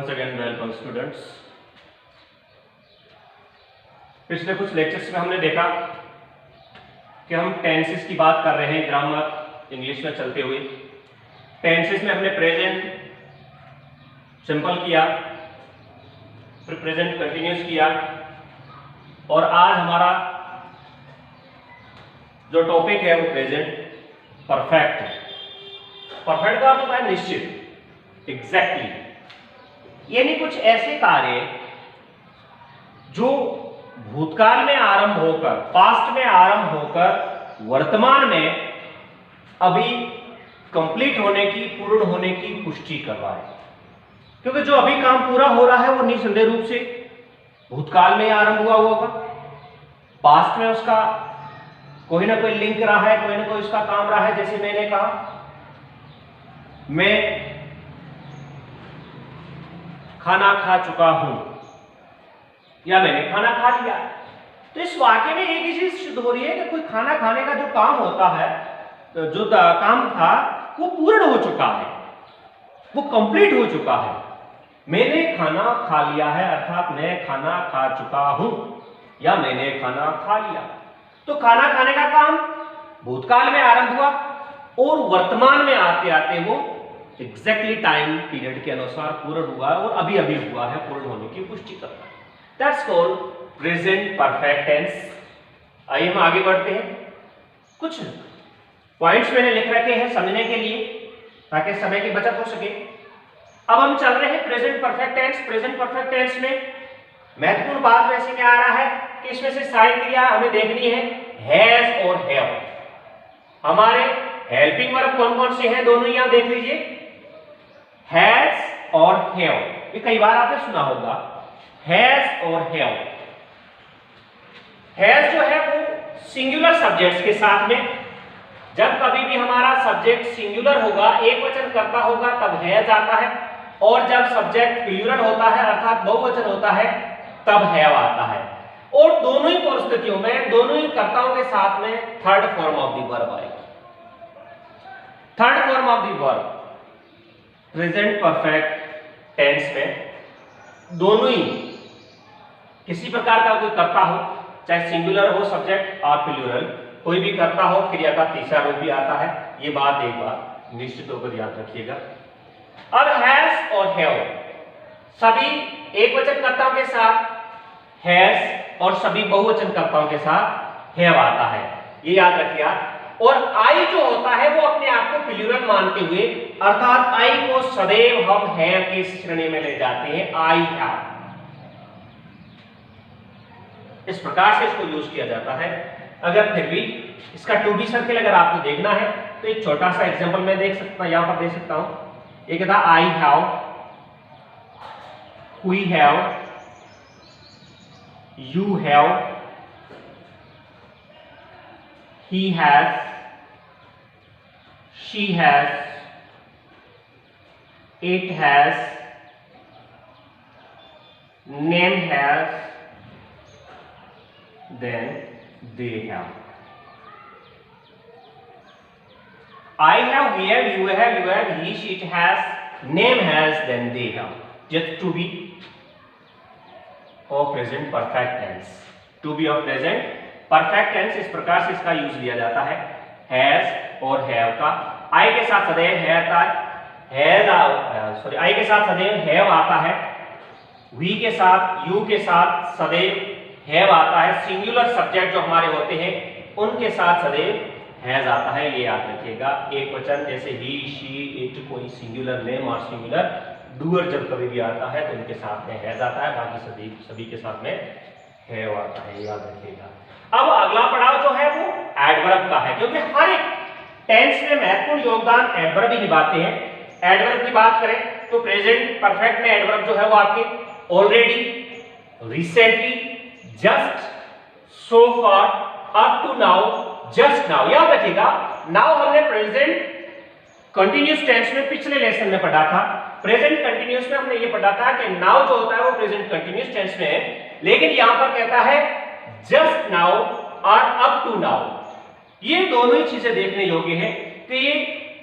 Once again welcome students। पिछले कुछ lectures में हमने देखा कि हम टेंसेस की बात कर रहे हैं ग्रामर इंग्लिश में चलते हुए। टेंसेस में हमने प्रेजेंट सिंपल किया, फिर प्रेजेंट कंटिन्यूस किया, और आज हमारा जो टॉपिक है वो प्रेजेंट परफेक्ट है। परफेक्ट का अर्थ होता है निश्चित, एग्जैक्टली, यानी कुछ ऐसे कार्य जो भूतकाल में आरंभ होकर, पास्ट में आरंभ होकर वर्तमान में अभी कंप्लीट होने की, पूर्ण होने की पुष्टि करवाए। क्योंकि जो अभी काम पूरा हो रहा है वो निसंदेह रूप से भूतकाल में आरंभ हुआ होगा, पास्ट में उसका कोई ना कोई लिंक रहा है, कोई ना कोई उसका काम रहा है। जैसे मैंने कहा मैं खाना खा चुका हूं या मैंने खाना खा लिया, तो इस वाक्य में एक ही चीज सिद्ध हो रही है कि कोई खाना खाने का जो काम होता है, जो काम था वो पूर्ण हो चुका है, वो कंप्लीट हो चुका है। मैंने खाना खा लिया है अर्थात मैं खाना खा चुका हूं या मैंने खाना खा लिया। तो खाना खाने का काम भूतकाल में आरंभ हुआ और वर्तमान में आते आते वो एग्जैक्टली टाइम पीरियड के अनुसार पूर्ण हुआ और अभी अभी हुआ है, पूर्ण होने की पुष्टि करना। That's called present perfect tense. आइए हम आगे बढ़ते हैं। कुछ पॉइंट्स मैंने लिख रखे हैं समझने के लिए ताकि समय की बचत हो सके। अब हम चल रहे हैं present perfect tense. Present perfect tense में महत्वपूर्ण बात वैसे क्या आ रहा है कि इसमें से सारी क्रिया हमें देखनी है हैज और हैव। हमारे हेल्पिंग वर्ब कौन कौन से हैं दोनों यहां देख लीजिए, हैज और हैव। ये कई बार आपने सुना होगा, हैज और हैव। हैज जो है वो सिंगुलर सब्जेक्ट्स के साथ में, जब कभी भी हमारा सब्जेक्ट सिंगुलर होगा, एक वचन करता होगा, तब हैज आता है, और जब सब्जेक्ट प्लूरल होता है अर्थात बहुवचन होता है तब हैव आता है। और दोनों ही परिस्थितियों में, दोनों ही कर्ताओं के साथ में third form of the verb आएगी। Third form of the verb present perfect tense में दोनों ही किसी प्रकार का कोई कर्ता हो, चाहे सिंगुलर हो सब्जेक्ट और प्लूरल, कोई भी कर्ता हो, क्रिया का तीसरा रूप भी आता है। ये बात एक बार निश्चित होकर याद रखिएगा। अब हैज और हैव, सभी एक वचन कर्ताओं के साथ हैज और सभी बहुवचन कर्ताओं के साथ हैव आता है, ये याद रखिएगा। और आई जो होता है वो अपने आप को प्लूरल मानते हुए, अर्थात आई को सदैव हम हैव की श्रेणी में ले जाते हैं, आई हैव। इस प्रकार से इसको यूज किया जाता है। अगर फिर भी इसका टू बी सर्किल अगर आपको देखना है तो एक छोटा सा एग्जांपल मैं देख सकता हूं, यहां पर दे सकता हूं। एक था I have, we have, you have, he has, she has, it has, name has, then they have. I have, we have, you have, you have, he, she, it has, name has, then they have. Just to be of present perfect tense. To be of present perfect tense, इस प्रकार से इसका use लिया जाता है has और have का। आई के साथ सदैव हैज, आई के साथ सदैव हैव आता है, वी के साथ, यू के साथ सदैव हैव आता है। सिंगुलर सब्जेक्ट जो हमारे होते हैं उनके साथ सदैव हैज आता है, ये याद रखिएगा। एक वचन जैसे ही, शी, इट, कोई सिंगुलर नेम और सिंगुलर डूअर जब कभी भी आता है तो उनके साथ में हैज आता है, बाकी सभी के साथ में हैव आता है, याद रखिएगा। अब अगला पड़ाव जो है वो एडवर्ब का है, क्योंकि हर एक टेंस में महत्वपूर्ण योगदान एडवर्ब ही निभाते हैं। एडवर्ब की बात करें तो प्रेजेंट परफेक्ट में एडवर्ब जो है वो आपके already, recently, just, so far, up to now, just now. याद रखिएगा, नाउ हमने प्रेजेंट कंटिन्यूस टेंस में पिछले लेसन में पढ़ा था। प्रेजेंट कंटिन्यूस में हमने ये पढ़ा था कि नाउ जो होता है वो प्रेजेंट कंटिन्यूस टेंस में है, लेकिन यहां पर कहता है जस्ट नाउ और अप टू नाउ। ये दोनों ही चीजें देखने योग्य है कि ये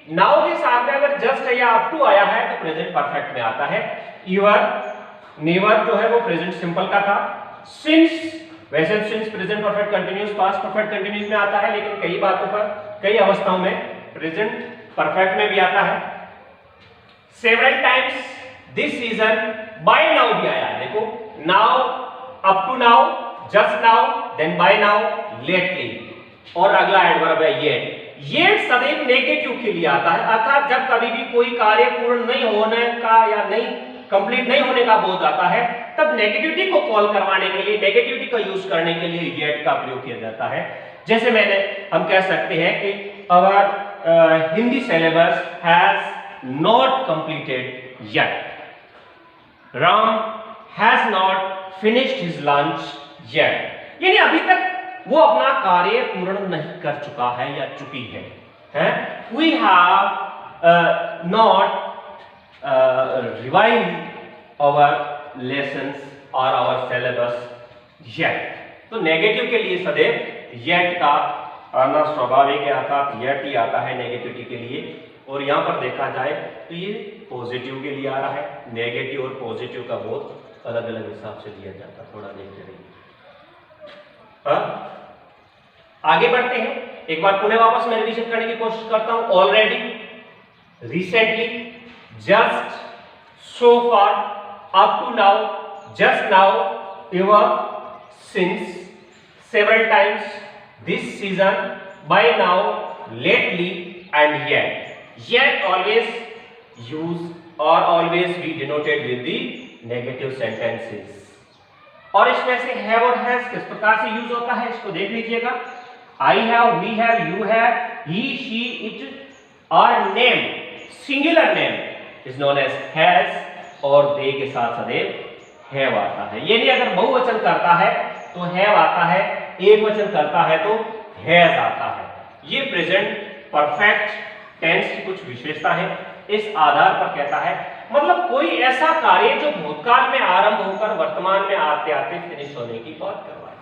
नाउ के साथ में अगर जस्ट या अप टू आया है तो प्रेजेंट परफेक्ट में आता है। ईवर नेवर जो है वो प्रेजेंट सिंपल का था। सिंस वैसे since present perfect continuous past perfect continuous में आता है, लेकिन कई बातों पर कई अवस्थाओं में प्रेजेंट परफेक्ट में भी आता है। Several times this season, by now भी आया है। देखो now, up to now, just now, then by now, lately, और अगला एडवर्ब है येट। येट सदैव नेगेटिव के लिए आता है, अर्थात जब कभी भी कोई कार्य पूर्ण नहीं होने का या नहीं कंप्लीट नहीं होने का बोध आता है, तब नेगेटिविटी को कॉल करवाने के लिए, नेगेटिविटी का यूज करने के लिए येट का प्रयोग किया जाता है। जैसे हम कह सकते हैं कि our Hindi syllabus has not completed yet, Ram has not finished his lunch yet, यानी अभी तक वो अपना कार्य पूर्ण नहीं कर चुका है या चुकी है। We have not revise our lessons और आवर सिलेबस येट। तो नेगेटिव के लिए सदैव येट का आना स्वाभाविक है, अर्थात येट ही आता है नेगेटिविटी के लिए। और यहां पर देखा जाए तो ये पॉजिटिव के लिए आ रहा है। नेगेटिव और पॉजिटिव का बोध अलग अलग हिसाब से दिया जाता है, थोड़ा देखते रहिए। आगे बढ़ते हैं, एक बार पुनः वापस मैं रिविजन करने की कोशिश करता हूं। Already, recently, just, so far, up to now, just now, ever, since, several times, this season, by now, lately and yet. Yet always use or always be denoted with the negative sentences। और इसमें से have और has किस प्रकार से use होता है इसको देख लीजिएगा। I have, we have, you have, he, she, it और name, singular name is known as has और they के साथ सदैव have आता है। यानी अगर बहुवचन करता है तो have आता है, एक वचन करता है तो has आता है। ये प्रेजेंट परफेक्ट टेंस की कुछ विशेषता है। इस आधार पर कहता है, मतलब कोई ऐसा कार्य जो भूतकाल में आरंभ होकर वर्तमान में आते आते फिनिश होने की बात करवाए।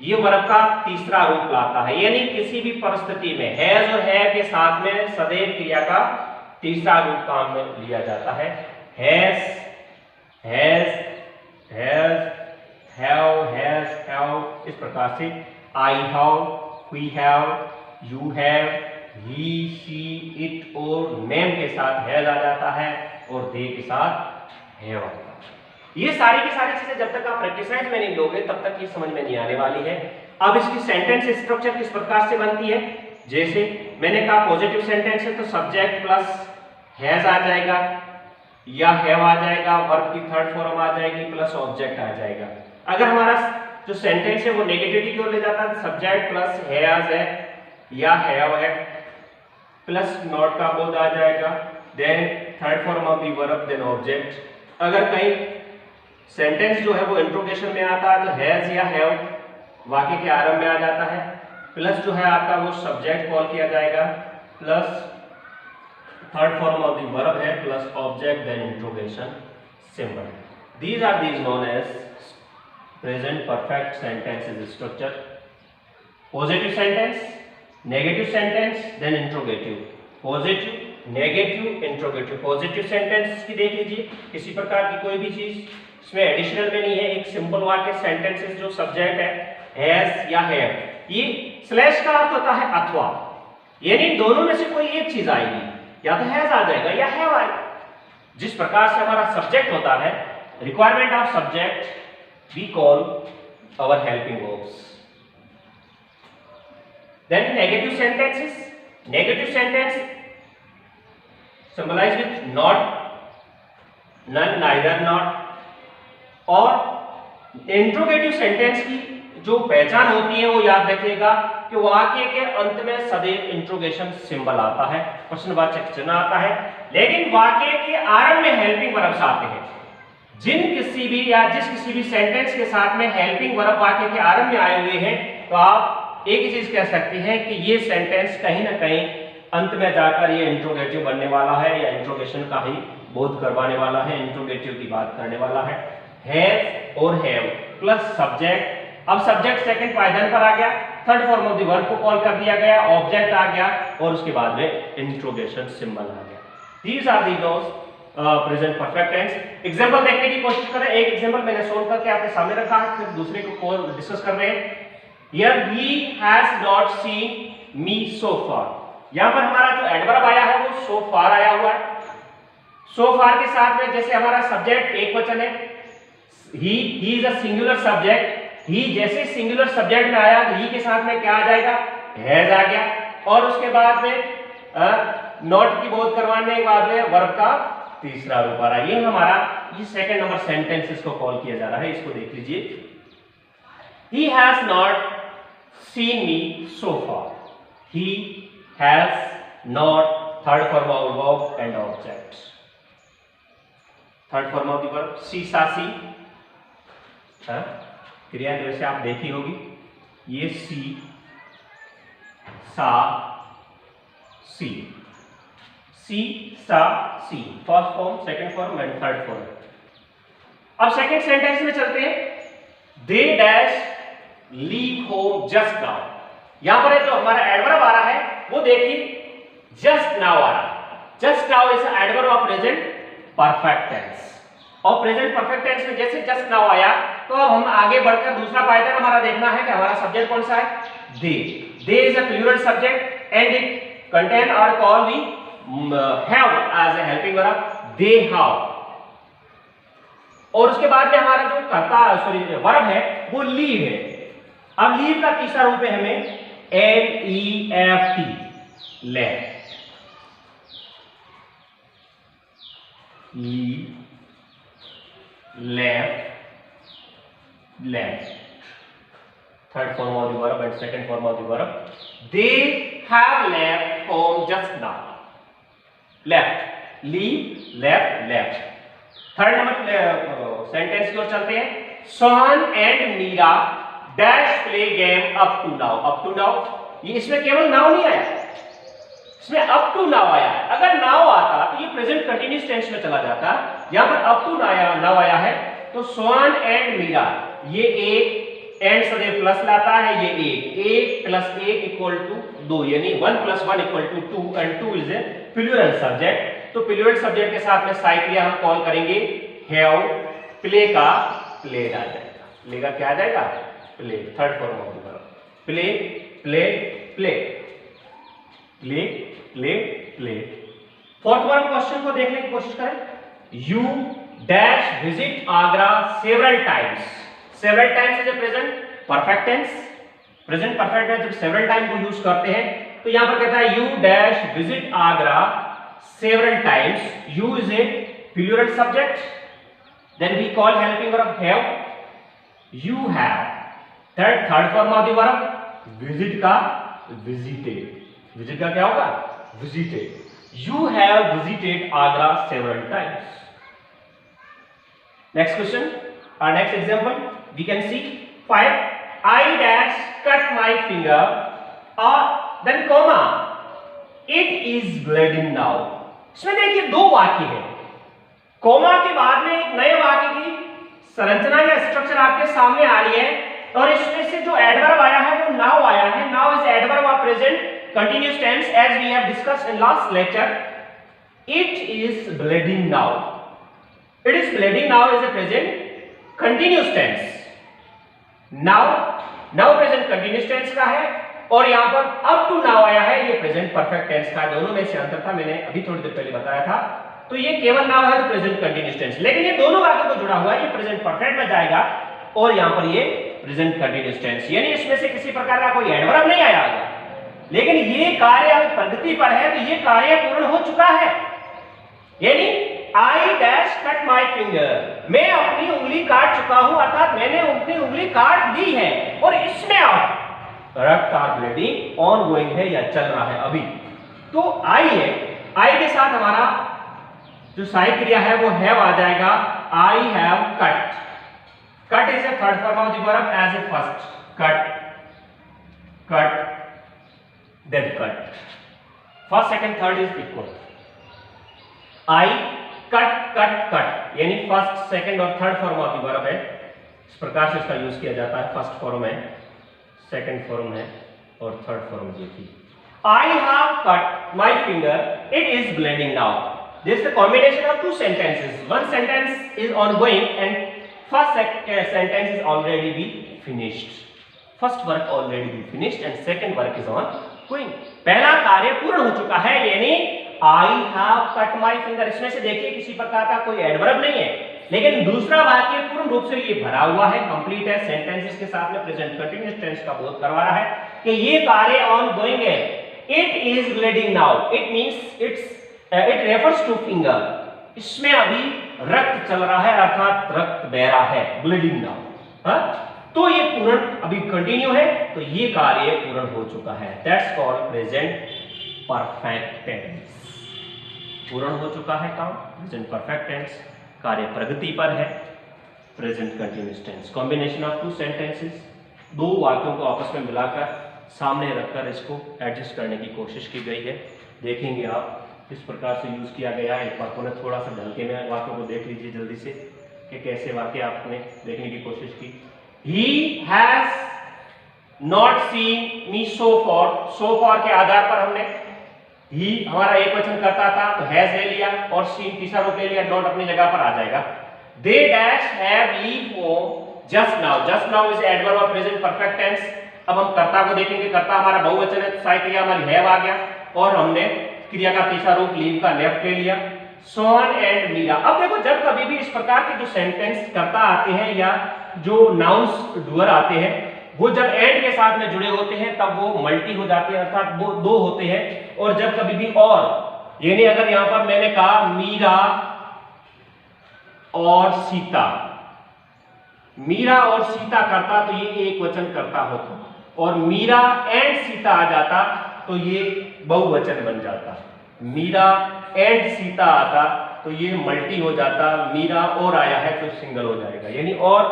ये वर्ब का तीसरा रूप लाता है, यानी किसी भी परिस्थिति में हैज और है के साथ में सदैव क्रिया का तीसरा रूप काम में लिया जाता है। हैज, हैव, इस प्रकार से I have, we have, you have, he, she, it और name के साथ हैज आ जाता है और they के साथ have आता है। ये सारी की सारी चीजें जब तक आप प्रैक्टिसाइज में नहीं लोगे तब तक ये समझ में नहीं आने वाली है। अब इसकी सेंटेंस स्ट्रक्चर किस प्रकार से बनती है, जैसे मैंने कहा पॉजिटिव सेंटेंस है तो सब्जेक्ट प्लस हैज आ जाएगा या हैव आ जाएगा, वर्ब की थर्ड फॉर्म आ जाएगी प्लस ऑब्जेक्ट आ जाएगा। अगर हमारा जो सेंटेंस है वो नेगेटिविटी की ओर ले जाता है तो सब्जेक्ट प्लस हैज है या हैव है प्लस नॉट का बोध आ जाएगा, then third form of the verb, then object. अगर कहीं सेंटेंस जो है वो इंट्रोगेशन में आता है तो हैज या हैव वाक्य के आरंभ में आ जाता है, प्लस जो है आपका वो सब्जेक्ट कॉल किया जाएगा, plus third form of the verb है, plus object, then interrogation symbol. These are known as present perfect sentences structure. Positive sentence, negative sentence, then interrogative, positive, negative, interrogative. Positive sentence की देख लीजिए, किसी प्रकार की कोई भी चीज इसमें एडिशनल में नहीं है, एक सिंपल वाक्य सेंटेंसेस जो सब्जेक्ट है हैज या हैव, ये स्लैश का अर्थ होता है अथवा, यानी दोनों में से कोई एक चीज आएगी, या तो हैज आ जाएगा या हैव आएगा। जिस प्रकार से हमारा सब्जेक्ट होता है, requirement of subject we call our helping verbs. Then negative sentences, negative sentence symbolized with not, none, neither, not। और interrogative sentence की जो पहचान होती है वो याद रखिएगा कि वाक्य के अंत में सदैव इंट्रोगेशन सिंबल आता है, प्रश्नवाचक चिन्ह आता है, लेकिन वाक्य के आरंभ में हेल्पिंग वर्ब्स आते हैं। जिस किसी भी सेंटेंस के साथ में हेल्पिंग वर्ब वाक्य के आरंभ में आए हुए हैं तो आप एक ही चीज कह सकते हैं कि ये सेंटेंस कहीं ना कहीं अंत में जाकर ये इंट्रोगेटिव बनने वाला है या इंट्रोगेशन का ही बोध करवाने वाला है, इंट्रोगेटिव की बात करने वाला है। हैव और हैव प्लस सब्जेक्ट अब सब्जेक्ट सेकंड पाइथन पर आ गया, third form of the verb को कॉल कर दिया गया, ऑब्जेक्ट आ गया और उसके बाद में इंट्रोगेशन सिंबल आ गया। दीज आर दी दोस्त प्रेजेंट परफेक्ट टेंस। एग्जांपल देखने की कोशिश करें। एक एग्जांपल मैंने सोल्व करके आपके सामने रखा है, फिर दूसरे को डिस्कस कर रहे हैं। Here he has not seen me so far। यहां पर हमारा जो एडवर्ब आया है वो so far आया हुआ है। so far के साथ में जैसे हमारा सब्जेक्ट एक वचन है, he is a singular subject, he जैसे सिंगुलर सब्जेक्ट में आया तो he के साथ में क्या आ जाएगा, has आ गया और उसके बाद में नॉट की बोध करवाने के बाद में वर्ब का तीसरा रूप आ रहा है। ये हमारा ये सेकंड नंबर सेंटेंस इसको कॉल किया जा रहा है, इसको देख लीजिए। He has not seen me so far। He has not, third form of verb and object। Third form of the verb सी सा सी, क्रिया जैसे आप देखी होगी, ये सी सा सी, सी सा सी, first form, second form and third form. अब सेकंड सेंटेंस में चलते हैं। They dash leave home just now. यहां पर जो हमारा एडवर्ब आ रहा है वो देखिए जस्ट नाउ आ रहा है। Just now is adverb of present perfect tense और प्रेजेंट परफेक्ट टेंस में जैसे जस्ट नाउ आया तो अब हम आगे बढ़कर दूसरा पाइथन हमारा देखना है कि हमारा सब्जेक्ट कौन सा है, they. They is a plural subject and it contain और call we have as a helping verb, they have. और उसके बाद में हमारा जो वर्ब है वो लीव है। अब लीव का तीसरा रूप है हमें LEFT, left. Leave, left, left, third form of the verb and second form of the verb. They have left home just now. Left, leave, left, left. Third number sentence की ओर चलते हैं। Sohan and Meera dash play game up to now. Up to now, ये इसमें केवल now नहीं आया, इसमें अप टू नाउ आया है। अगर नाउ आता तो ये प्रेजेंट कंटिन्यूअस टेंस में चला जाता। यहां पर अप टू नाउ आया है तो सोहन एंड मीरा, ये एक एंड सदैव प्लस लाता है, ये एक प्लस एक इक्वल टू 2, यानी 1 + 1 = 2 and 2 is a plural subject. तो प्लूरल सब्जेक्ट के साथ में साई क्रिया हम कॉल करेंगे हैव, प्ले का प्लेड आ जाएगा, प्ले का क्या आ जाएगा, play. Third form of the verb, play, play, play, play, play, play. Fourth verb question को देखने की कोशिश करें। You dash visit Agra several times. Several times is a present perfect tense. Present perfect tense जब सेवरल टाइम को use करते हैं तो यहां पर कहता है you dash visit Agra several times। you is a plural subject, then we call helping verb have। you have, third form of the verb visit का visited। visit का क्या होगा, visited। you have visited Agra several times। next question, our next example we can see 5 I dash cut my finger or then comma it is bleeding now। इसमें देखिए दो वाक्य है, coma के बाद में एक नए वाक्य की संरचना या स्ट्रक्चर आपके सामने आ रही है और इसमें से जो एडवर्ब आया है वो नाउ आया है। Now is adverb of present continuous tense as we have discussed in last lecture. It is bleeding now, it is bleeding now is a present continuous tense. Now present continuous tense का है और यहां पर up to now आया है, ये present perfect tense का। दोनों में से अंतर था, मैंने अभी थोड़ी देर पहले बताया था। तो ये केवल नाउ है तो प्रेजेंट कंटीन्यूअस टेंस, लेकिन ये दोनों वाक्यों को जुड़ा हुआ है। ये प्रेजेंट परफेक्ट में जाएगा और यहां पर ये प्रेजेंट कंटीन्यूअस टेंस, यानी इसमें से किसी प्रकार का कोई एडवर्ब नहीं आया होगा, लेकिन ये कार्य अभी प्रगति पर है तो ये कार्य पूर्ण हो चुका है। यानी आई डैश कट माई फिंगर, मैं अपनी उंगली काट चुका हूं, अर्थात मैंने अपनी उंगली काट दी है और इसमें आप रक्त आर ब्लीडिंग ऑन गोइंग है या चल रहा है अभी। तो आई है, आई के साथ हमारा जो सहायक क्रिया है वो हैव आ जाएगा। I have cut, cut is a third form of the verb as a first, cut, cut, then cut. First second third is equal. I cut, cut, cut, यानी फर्स्ट सेकंड और third form of the verb है इस प्रकार से इसका use किया जाता है। फर्स्ट फॉर्म है, सेकंड फॉर्म है और थर्ड फॉर्म देखिए। I have cut my finger, it is bleeding now. This is the combination of two sentences. One sentence is ongoing and first sentence is already be finished. First work already be finished and second work is on going. पहला कार्य पूर्ण हो चुका है, यानी आई have cut my finger. इसमें से देखिए किसी प्रकार का कोई एडवर्ब नहीं है, लेकिन दूसरा वाक्य पूर्ण रूप से ये भरा हुआ है, कंप्लीट है, सेंटेंसेस के साथ में प्रेजेंट कंटीन्यूअस टेंस का बोध करवा रहा है कि ये कार्य ऑन गोइंग है। It is bleeding now, it means it refers two finger. इसमें अभी रक्त चल रहा है, अर्थात रक्त बह रहा है, ब्लीडिंग नाउ। तो ये पूर्ण अभी कंटिन्यू है, तो ये कार्य पूर्ण हो चुका है। That's called present perfect tense. पूर्ण हो चुका है काम, प्रेजेंट परफेक्ट टेंस। कार्य प्रगति पर है, present continuous tense. Combination of two sentences, दो वाक्यों को आपस में मिलाकर सामने रखकर इसको एडजस्ट करने की कोशिश की गई है। देखेंगे आप किस प्रकार से यूज किया गया है। एक बार पुनः थोड़ा सा ढलके में वाक्यों को देख लीजिए जल्दी से कि कैसे वाक्य आपने देखने की कोशिश की। He has not seen me so far। so far के आधार पर हमने ही हमारा एक वचन करता था तो हैज ले लिया और सीन तीसरा रूप ले लिया, नॉट अपनी जगह पर आ जाएगा। They dash have leave home just now। just now is adverb of present perfect tense। अब हम कर्ता को देखेंगे, कर्ता हमारा बहुवचन है, सहायक क्रिया हमारी हैव आ गया और हमने क्रिया का तीसरा रूप लीव का लेफ्ट ले लिया। सोन एंड मीरा। अब देखो जब कभी भी इस प्रकार के जो सेंटेंस कर्ता आते हैं या जो नाउन्स डूअर आते हैं, वो जब एंड के साथ में जुड़े होते हैं तब वो मल्टी हो जाते हैं, अर्थात वो दो होते हैं। और जब कभी भी और, यानी अगर यहां पर मैंने कहा मीरा और सीता, मीरा और सीता करता तो ये एक वचन करता होता, और मीरा एंड सीता आ जाता तो ये बहुवचन बन जाता। मीरा एंड सीता आता तो ये मल्टी हो जाता, मीरा और आया है तो सिंगल हो जाएगा। यानी और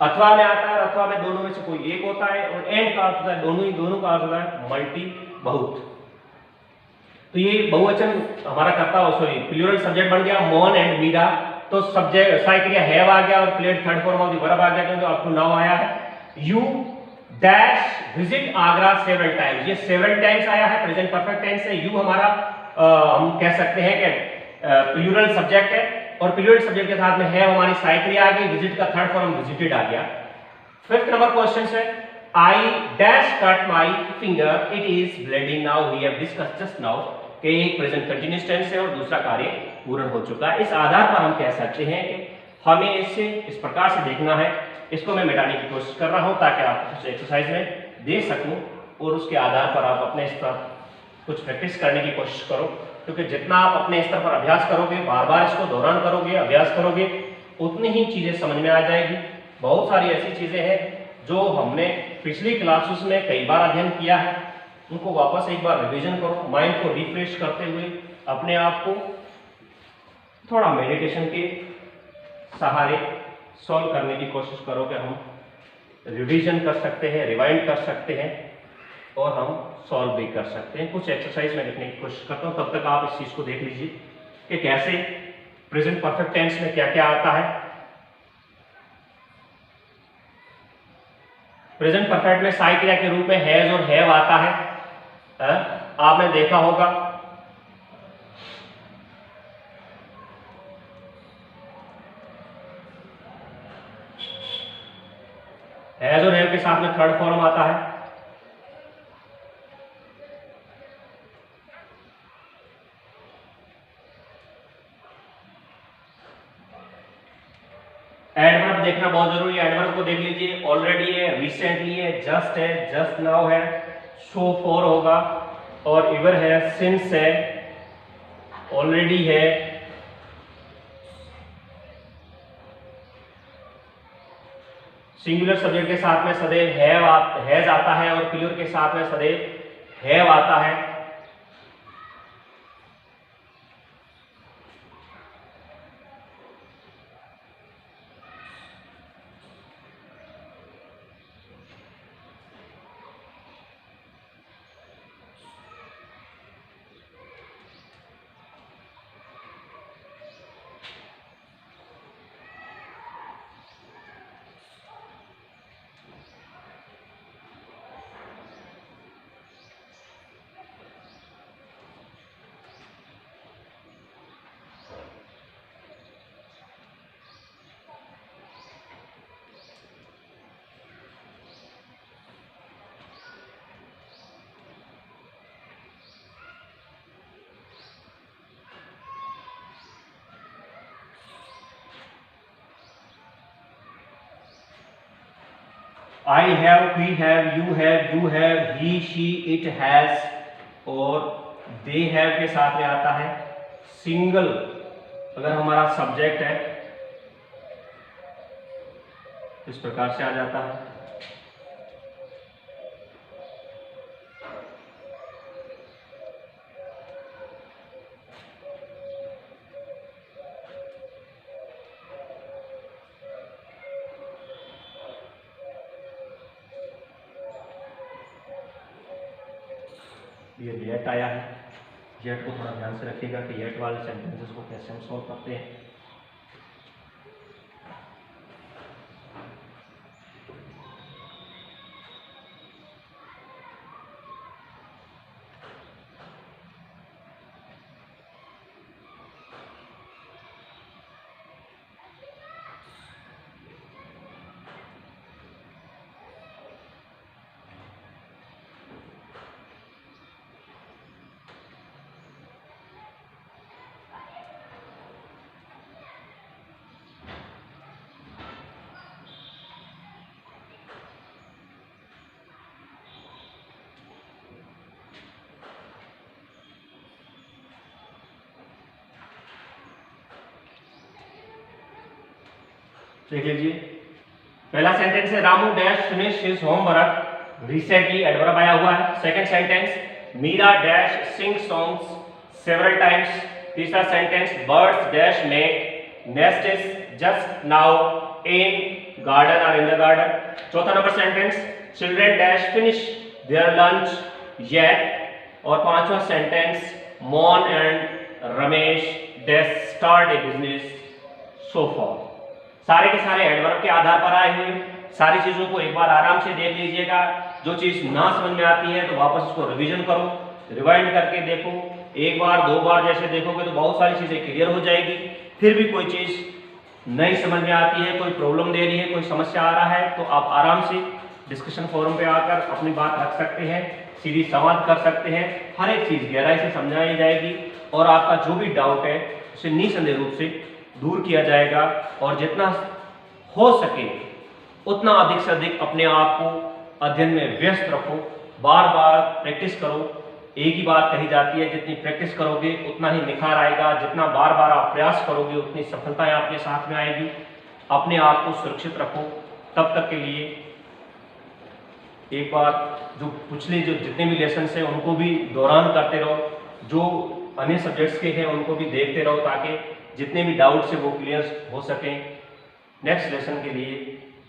अथवा में आता है, अथवा में दोनों में से कोई एक होता है, और एंड का अर्थ होता है दोनों का अर्थ होता है मल्टी, बहुत। तो ये बहुवचन हमारा करता, सॉरी प्लूरल सब्जेक्ट बन गया मोहन एंड मीरा। तो सब्जेक्ट सहायक क्रिया हैव आ गया और played third form of the verb आ गया, क्योंकि अप टू नाउ आया है। You dash visit Agra several times. ये सेवरल टाइम्स आया है, प्रेजेंट परफेक्ट टेंस है। यू हमारा हम कह सकते हैं कि प्लूरल सब्जेक्ट है, और प्लूरल सब्जेक्ट के साथ में है हमारी सहायक क्रिया आ गई, विजिट का थर्ड फॉर्म विजिटेड आ गया। फिफ्थ नंबर क्वेश्चन है I dash cut my finger, it is bleeding now. We have discussed just now कि एक प्रेजेंट कंटीन्यूअस टेंस है और दूसरा कार्य पूर्ण हो चुका है। इस आधार पर हम कह सकते हैं कि हमें इसे इस प्रकार से देखना है। इसको मैं मिटाने की कोशिश कर रहा हूं ताकि आप इस एक्सरसाइज में दे सकूं, और उसके आधार पर आप अपने स्तर कुछ प्रैक्टिस करने की कोशिश करो, क्योंकि जितना आप अपने स्तर पर अभ्यास करोगे, बार बार इसको दोहरान करोगे, अभ्यास करोगे, उतनी ही चीजें समझ में आ जाएगी। बहुत सारी ऐसी चीजें हैं जो हमने पिछली क्लासेस में कई बार अध्ययन किया है, उनको वापस एक बार रिवीजन करो, माइंड को रिफ्रेश करते हुए अपने आप को थोड़ा मेडिटेशन के सहारे सॉल्व करने की कोशिश करो कि हम रिवीजन कर सकते हैं, रिवाइंड कर सकते हैं और हम सॉल्व भी कर सकते हैं। कुछ एक्सरसाइज में लिखने की कोशिश करता हूं, तब तक आप इस चीज को देख लीजिए कि कैसे प्रेजेंट परफेक्ट टेंस में क्या क्या आता है। प्रेजेंट परफेक्ट में सहायक क्रिया के रूप में हैज और हैव आता है। आपने देखा होगा हैज और हैव के साथ में थर्ड फॉर्म आता है। एडवर्ब देखना बहुत जरूरी है, एडवर्ब को देख लीजिए। ऑलरेडी है, रिसेंटली है, जस्ट है, जस्ट नाउ है, सो फॉर होगा, और इवर है, सिंस है, ऑलरेडी है, सिंगुलर सब्जेक्ट के साथ में सदैव हैज आता है और प्लूरल के साथ में सदैव हैव आता है। I have, we have, you have, he, she, it has, और दे हैव के साथ में आता है सिंगल अगर हमारा सब्जेक्ट है, इस प्रकार से आ जाता है। ये येट आया है, येट को थोड़ा ध्यान से रखिएगा कि येट वाले सेंटेंसेस को कैसे हम सॉल्व करते हैं। देख लीजिए, पहला सेंटेंस है Ramu dash finish his homework recently, adverb आया हुआ है। Second sentence Meera dash sing songs several times. तीसरा सेंटेंस बर्ड्स डैश में nests just now in garden और इन द गार्डन। चौथा नंबर sentence children dash finish their lunch yet. और पांचवा sentence Mohan and Ramesh dash start a business so far. सारे के सारे एडवर्ब के आधार पर आए हुए, सारी चीजों को एक बार आराम से देख लीजिएगा। जो चीज ना समझ में आती है तो वापस उसको रिवीजन करो, रिवाइंड करके देखो। एक बार दो बार जैसे देखोगे तो बहुत सारी चीजें क्लियर हो जाएगी। फिर भी कोई चीज नहीं समझ में आती है, कोई प्रॉब्लम दे रही है, कोई समस्या आ रहा है, तो आप आराम से डिस्कशन फोरम पे आकर अपनी बात रख सकते हैं, सीधी संवाद कर सकते हैं। हर एक चीज गहराई से समझाई जाएगी और आपका जो भी डाउट है उसे निसंदेह रूप से दूर किया जाएगा। और जितना हो सके उतना अधिक से अधिक अपने आप को अध्ययन में व्यस्त रखो, बार बार प्रैक्टिस करो। एक ही बात कही जाती है, जितनी प्रैक्टिस करोगे उतना ही निखार आएगा, जितना बार बार आप प्रयास करोगे उतनी सफलताएं आपके साथ में आएगी। अपने आप को सुरक्षित रखो। तब तक के लिए एक बार जो पिछले जो जितने भी लेसन हैं उनको भी दौरान करते रहो, जो अन्य सब्जेक्ट्स के हैं उनको भी देखते रहो, ताकि जितने भी डाउट्स हैं वो क्लियर हो सकें। नेक्स्ट लेसन के लिए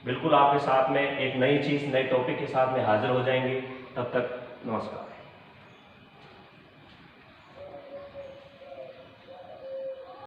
बिल्कुल आपके साथ में एक नई चीज़, नए टॉपिक के साथ में हाजिर हो जाएंगे। तब तक नमस्कार।